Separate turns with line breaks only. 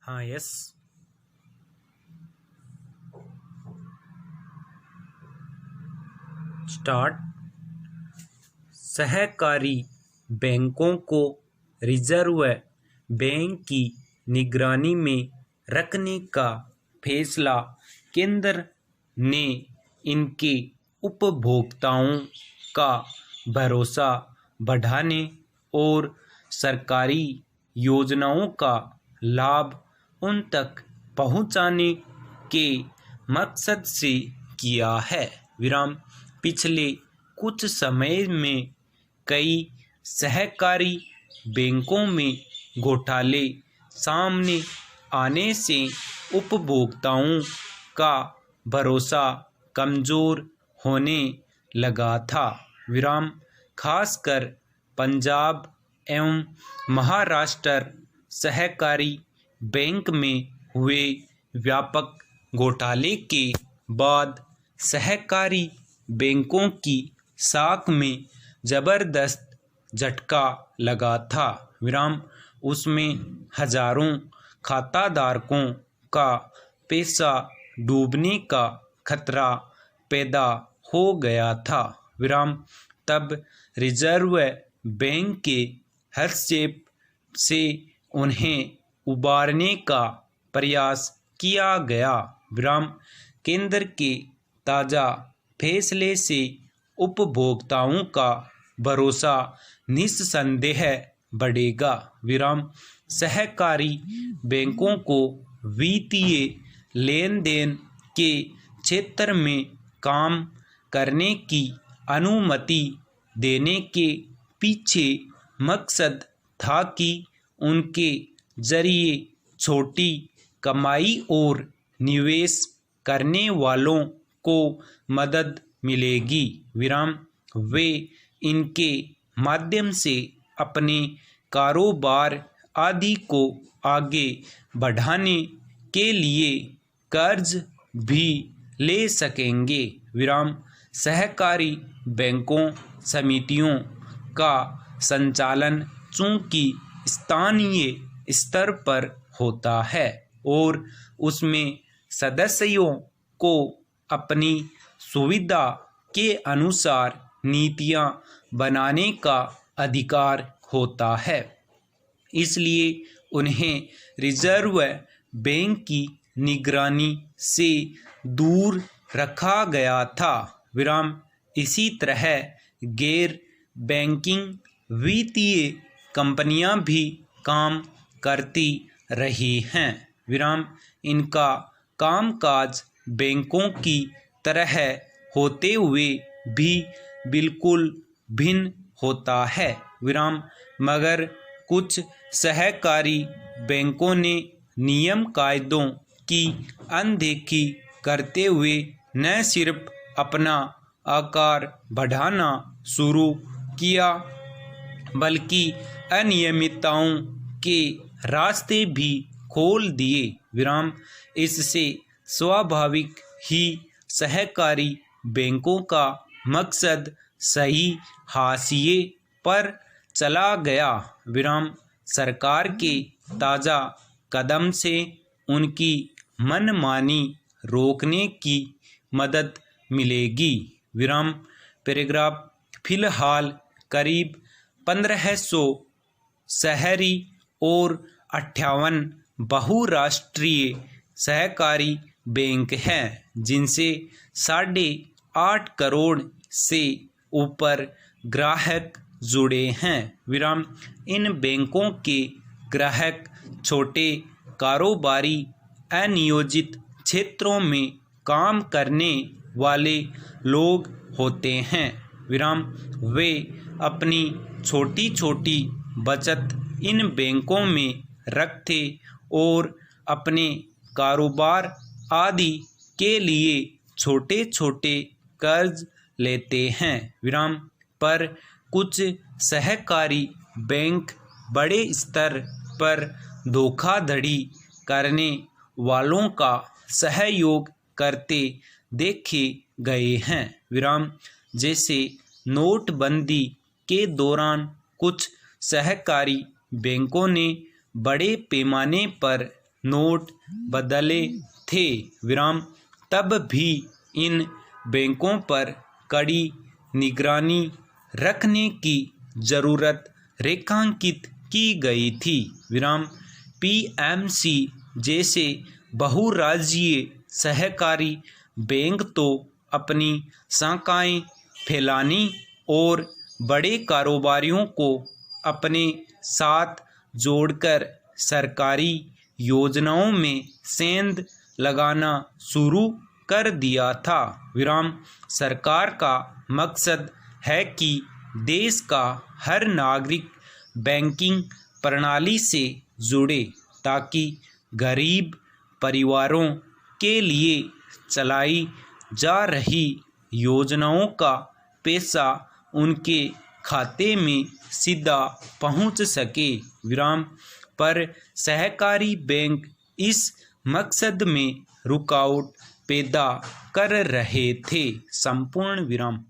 हाँ yes. Start. सहकारी बैंकों को रिजर्व बैंक की निगरानी में रखने का फैसला केंद्र ने इनके उपभोक्ताओं का भरोसा बढ़ाने और सरकारी योजनाओं का लाभ उन तक पहुंचाने के मकसद से किया है। पिछले कुछ समय में कई सहकारी बैंकों में घोटाले सामने आने से उपभोक्ताओं का भरोसा कमज़ोर होने लगा था। खासकर पंजाब एवं महाराष्ट्र सहकारी बैंक में हुए व्यापक घोटाले के बाद सहकारी बैंकों की साख में ज़बरदस्त झटका लगा था। उसमें हजारों खाताधारकों का पैसा डूबने का खतरा पैदा हो गया था। तब रिजर्व बैंक के हस्तक्षेप से उन्हें उबारने का प्रयास किया गया। केंद्र के ताज़ा फैसले से उपभोक्ताओं का भरोसा निस्संदेह बढ़ेगा। सहकारी बैंकों को वित्तीय लेन देन के क्षेत्र में काम करने की अनुमति देने के पीछे मकसद था कि उनके जरिए छोटी कमाई और निवेश करने वालों को मदद मिलेगी। वे इनके माध्यम से अपने कारोबार आदि को आगे बढ़ाने के लिए कर्ज भी ले सकेंगे। सहकारी बैंकों समितियों का संचालन चूंकि स्थानीय स्तर पर होता है और उसमें सदस्यों को अपनी सुविधा के अनुसार नीतियां बनाने का अधिकार होता है, इसलिए उन्हें रिजर्व बैंक की निगरानी से दूर रखा गया था। इसी तरह गैर बैंकिंग वित्तीय कंपनियां भी काम करती रही हैं। इनका कामकाज बैंकों की तरह होते हुए भी बिल्कुल भिन्न होता है। मगर कुछ सहकारी बैंकों ने नियम कायदों की अनदेखी करते हुए न सिर्फ अपना आकार बढ़ाना शुरू किया बल्कि अनियमितताओं के रास्ते भी खोल दिए। इससे स्वाभाविक ही सहकारी बैंकों का मकसद सही हाशिए पर चला गया। सरकार के ताज़ा कदम से उनकी मनमानी रोकने की मदद मिलेगी। पैराग्राफ। फिलहाल करीब 1500 शहरी और 58 बहुराष्ट्रीय सहकारी बैंक हैं, जिनसे 8.5 करोड़ से ऊपर ग्राहक जुड़े हैं। इन बैंकों के ग्राहक छोटे कारोबारी अनियोजित क्षेत्रों में काम करने वाले लोग होते हैं। वे अपनी छोटी छोटी बचत इन बैंकों में रखते और अपने कारोबार आदि के लिए छोटे छोटे कर्ज लेते हैं। पर कुछ सहकारी बैंक बड़े स्तर पर धोखाधड़ी करने वालों का सहयोग करते देखे गए हैं। जैसे नोटबंदी के दौरान कुछ सहकारी बैंकों ने बड़े पैमाने पर नोट बदले थे विराम, तब भी इन बैंकों पर कड़ी निगरानी रखने की जरूरत रेखांकित की गई थी विराम। पीएमसी जैसे बहुराज्यीय सहकारी बैंक तो अपनी शाखाएं फैलाने और बड़े कारोबारियों को अपने साथ जोड़कर सरकारी योजनाओं में सेंध लगाना शुरू कर दिया था विराम। सरकार का मकसद है कि देश का हर नागरिक बैंकिंग प्रणाली से जुड़े, ताकि गरीब परिवारों के लिए चलाई जा रही योजनाओं का पैसा उनके खाते में सीधा पहुंच सके विराम। पर सहकारी बैंक इस मकसद में रुकावट पैदा कर रहे थे। संपूर्ण विराम।